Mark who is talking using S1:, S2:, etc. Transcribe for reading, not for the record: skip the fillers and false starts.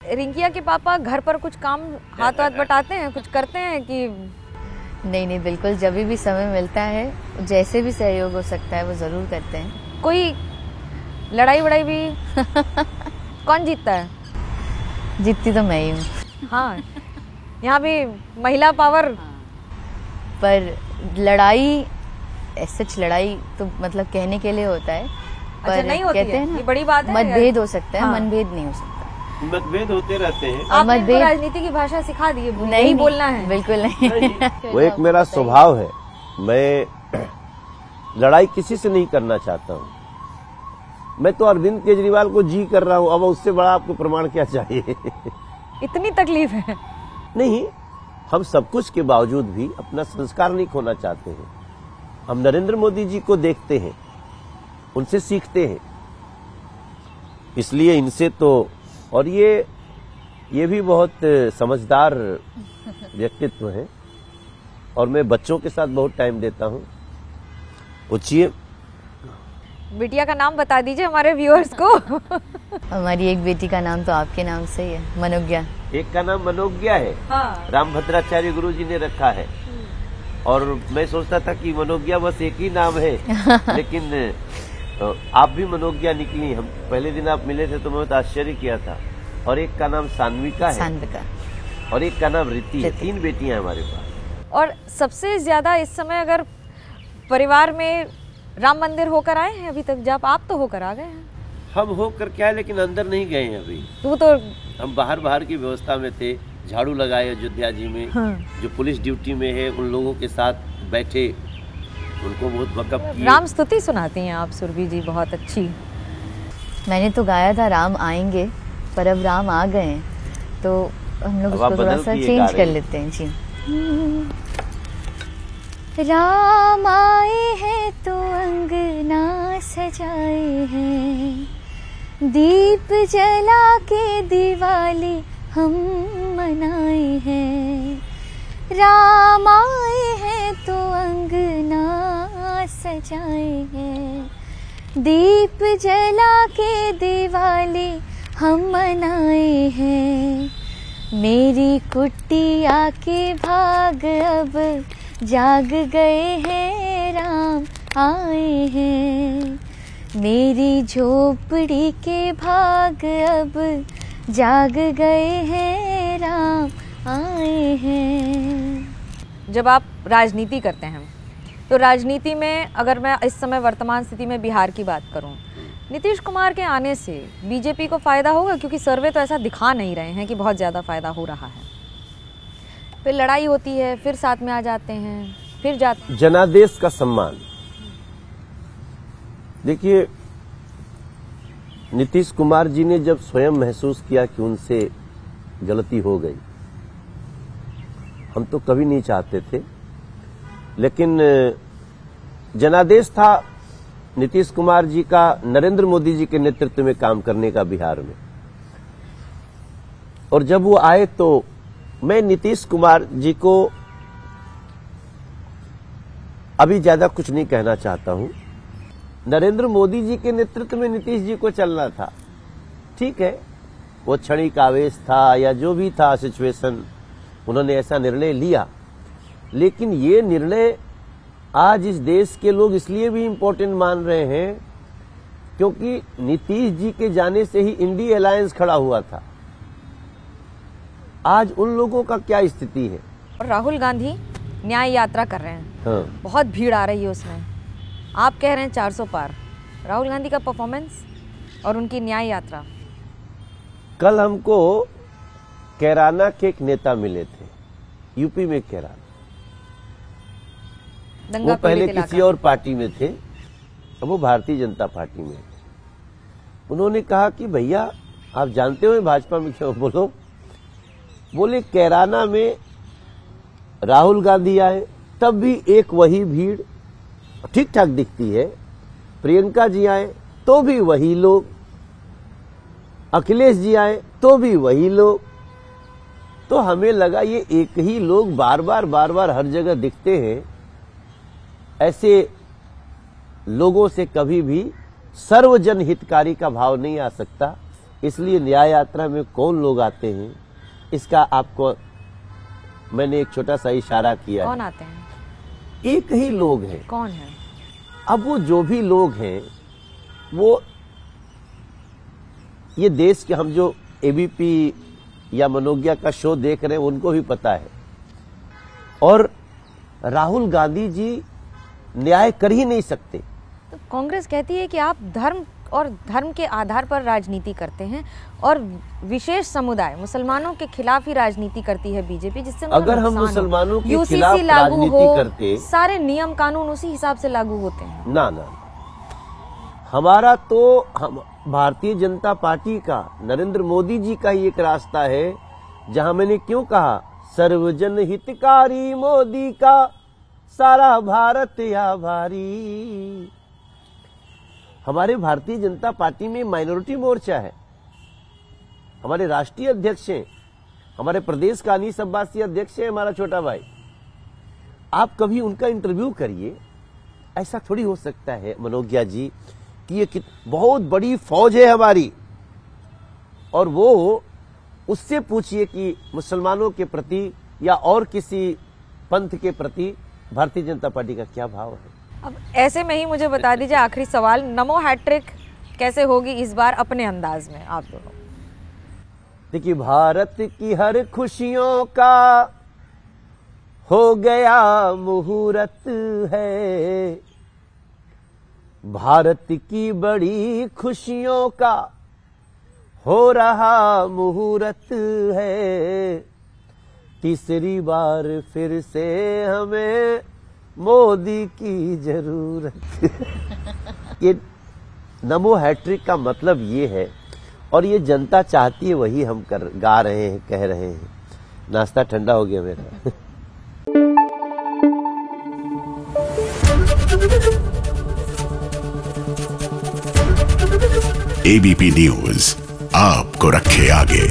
S1: रिंकिया के पापा घर पर कुछ काम हाथ हाथ बटाते हैं, कुछ करते हैं कि?
S2: नहीं नहीं, बिल्कुल, जब भी समय मिलता है जैसे भी सहयोग हो सकता है वो ज़रूर करते हैं।
S1: कोई लड़ाई वड़ाई भी? कौन जीतता है?
S2: जीतती तो मैं ही हूँ।
S1: हाँ, यहाँ भी महिला पावर।
S2: पर लड़ाई, सच लड़ाई तो मतलब कहने के लिए होता है, पर
S1: अच्छा, नहीं होती
S2: कहते
S1: है,
S2: हैं
S1: ये बड़ी बात है।
S2: मतभेद हो सकता है,
S1: हाँ।
S2: मनभेद नहीं हो सकता।
S3: मतभेद होते रहते हैं।
S1: आपने इनको राजनीति की भाषा सिखा दी है, नहीं बोलना है।
S2: बिल्कुल नहीं।
S3: वो एक मेरा स्वभाव है, मैं लड़ाई किसी से नहीं करना चाहता हूँ। मैं तो अरविंद केजरीवाल को जी कर रहा हूँ, अब उससे बड़ा आपको प्रमाण क्या चाहिए?
S1: इतनी तकलीफ है?
S3: नहीं, हम सब कुछ के बावजूद भी अपना संस्कार नहीं खोना चाहते हैं। हम नरेंद्र मोदी जी को देखते हैं, उनसे सीखते हैं, इसलिए इनसे तो, और ये भी बहुत समझदार व्यक्तित्व है, और मैं बच्चों के साथ बहुत टाइम देता हूँ। पूछिए।
S1: बिटिया का नाम बता दीजिए हमारे व्यूअर्स को।
S2: हमारी एक बेटी का नाम तो आपके नाम से ही है, मनोज्ञा।
S3: एक का नाम मनोज्ञा है।
S1: हाँ।
S3: रामभद्राचार्य गुरु जी ने रखा है, और मैं सोचता था कि मनोज्ञा बस एक ही नाम है, लेकिन आप भी मनोज्ञा निकली। हम पहले दिन आप मिले थे तो मैं तो आश्चर्य किया था। और एक का नाम सान्विका है,
S2: सान्विका,
S3: और एक का नाम रीति है। 3 बेटियां हैं हमारे पास।
S1: और सबसे ज्यादा इस समय अगर परिवार में राम मंदिर होकर आए हैं अभी तक? जब आप तो होकर आ गए हैं।
S3: हम होकर क्या है, लेकिन अंदर नहीं गए हैं अभी।
S1: तो
S3: हम बाहर की व्यवस्था में थे, झाड़ू लगाए अयोध्या जी में।
S1: हाँ।
S3: जो पुलिस ड्यूटी में है उन लोगों के साथ बैठे, उनको बहुत वक़्फ़ किए।
S1: राम स्तुति सुनाती हैं आप सुरभि जी, बहुत अच्छी।
S2: मैंने तो गाया था राम आएंगे, पर अब राम आ गए हैं, तो हम लोग उसको थोड़ा सा चेंज कर लेते हैं। जी। राम आए हैं तो अंगना सजाए हैं, दीप जला के दिवाली हम मनाए हैं। राम आए हैं तो अंगना सजाए हैं, दीप जला के दिवाली हम मनाए हैं। मेरी कुटिया के भाग अब जाग गए हैं, राम आए हैं। मेरी झोपड़ी के भाग अब जाग गए हैं, राम आए हैं।
S1: जब आप राजनीति करते हैं तो राजनीति में अगर मैं इस समय वर्तमान स्थिति में बिहार की बात करूं, नीतीश कुमार के आने से बीजेपी को फ़ायदा होगा? क्योंकि सर्वे तो ऐसा दिखा नहीं रहे हैं कि बहुत ज़्यादा फ़ायदा हो रहा है। फिर लड़ाई होती है, फिर साथ में आ जाते हैं, फिर जाते।
S3: जनादेश का सम्मान। देखिए, नीतीश कुमार जी ने जब स्वयं महसूस किया कि उनसे गलती हो गई, हम तो कभी नहीं चाहते थे, लेकिन जनादेश था नीतीश कुमार जी का नरेंद्र मोदी जी के नेतृत्व में काम करने का बिहार में। और जब वो आए तो मैं नीतीश कुमार जी को अभी ज्यादा कुछ नहीं कहना चाहता हूं। नरेंद्र मोदी जी के नेतृत्व में नीतीश जी को चलना था, ठीक है, वो क्षणिक आवेश था या जो भी था सिचुएशन, उन्होंने ऐसा निर्णय लिया। लेकिन ये निर्णय आज इस देश के लोग इसलिए भी इम्पोर्टेंट मान रहे हैं क्योंकि नीतीश जी के जाने से ही इंडी अलायंस खड़ा हुआ था। आज उन लोगों का क्या स्थिति है?
S1: और राहुल गांधी न्याय यात्रा कर रहे हैं।
S3: हाँ।
S1: बहुत भीड़ आ रही है उसमें, आप कह रहे हैं 400 पार। राहुल गांधी का परफॉर्मेंस और उनकी न्याय यात्रा।
S3: कल हमको कैराना के एक नेता मिले थे, यूपी में कैराना। वो पहले किसी और पार्टी में थे, अब वो भारतीय जनता पार्टी में थे। उन्होंने कहा कि भैया आप जानते हो भाजपा में क्यों? बोलो। बोले कैराना में राहुल गांधी आए तब भी एक वही भीड़ ठीक ठाक दिखती है, प्रियंका जी आए तो भी वही लोग, अखिलेश जी आए तो भी वही लोग। तो हमें लगा ये एक ही लोग बार बार हर जगह दिखते हैं। ऐसे लोगों से कभी भी सर्वजन हितकारी का भाव नहीं आ सकता, इसलिए न्याय यात्रा में कौन लोग आते हैं इसका आपको मैंने एक छोटा सा इशारा किया।
S1: कौन आते हैं?
S3: एक ही लोग हैं।
S1: कौन है?
S3: अब वो जो भी लोग हैं वो ये देश के, हम जो एबीपी या मनोज्ञा का शो देख रहे हैं उनको भी पता है। और राहुल गांधी जी न्याय कर ही नहीं सकते।
S1: तो कांग्रेस कहती है कि आप धर्म और धर्म के आधार पर राजनीति करते हैं और विशेष समुदाय मुसलमानों के खिलाफ ही राजनीति करती है बीजेपी, जिससे
S3: अगर हम मुसलमानों के खिलाफ राजनीति करते,
S1: सारे नियम कानून उसी हिसाब से लागू होते हैं।
S3: ना ना, हमारा तो हम भारतीय जनता पार्टी का, नरेंद्र मोदी जी का ही एक रास्ता है जहां मैंने क्यों कहा सर्वजन हितकारी मोदी का सारा भारत आभारी। हमारे भारतीय जनता पार्टी में माइनॉरिटी मोर्चा है, हमारे राष्ट्रीय अध्यक्ष हैं, हमारे प्रदेश का अनीस अब्बासी अध्यक्ष है हमारा छोटा भाई। आप कभी उनका इंटरव्यू करिए। ऐसा थोड़ी हो सकता है मनोज्ञा जी कि ये बहुत बड़ी फौज है हमारी, और वो उससे पूछिए कि मुसलमानों के प्रति या और किसी पंथ के प्रति भारतीय जनता पार्टी का क्या भाव है।
S1: अब ऐसे में ही मुझे बता दीजिए, आखिरी सवाल, नमो हैट्रिक कैसे होगी इस बार अपने अंदाज में आप दोनों?
S3: देखिए, भारत की हर खुशियों का हो गया मुहूर्त है, भारत की बड़ी खुशियों का हो रहा मुहूर्त है, तीसरी बार फिर से हमें मोदी की जरूरत। ये नमो हैट्रिक का मतलब ये है, और ये जनता चाहती है, वही हम गा रहे हैं, कह रहे हैं। नाश्ता ठंडा हो गया मेरा।
S4: एबीपी न्यूज आपको रखे आगे।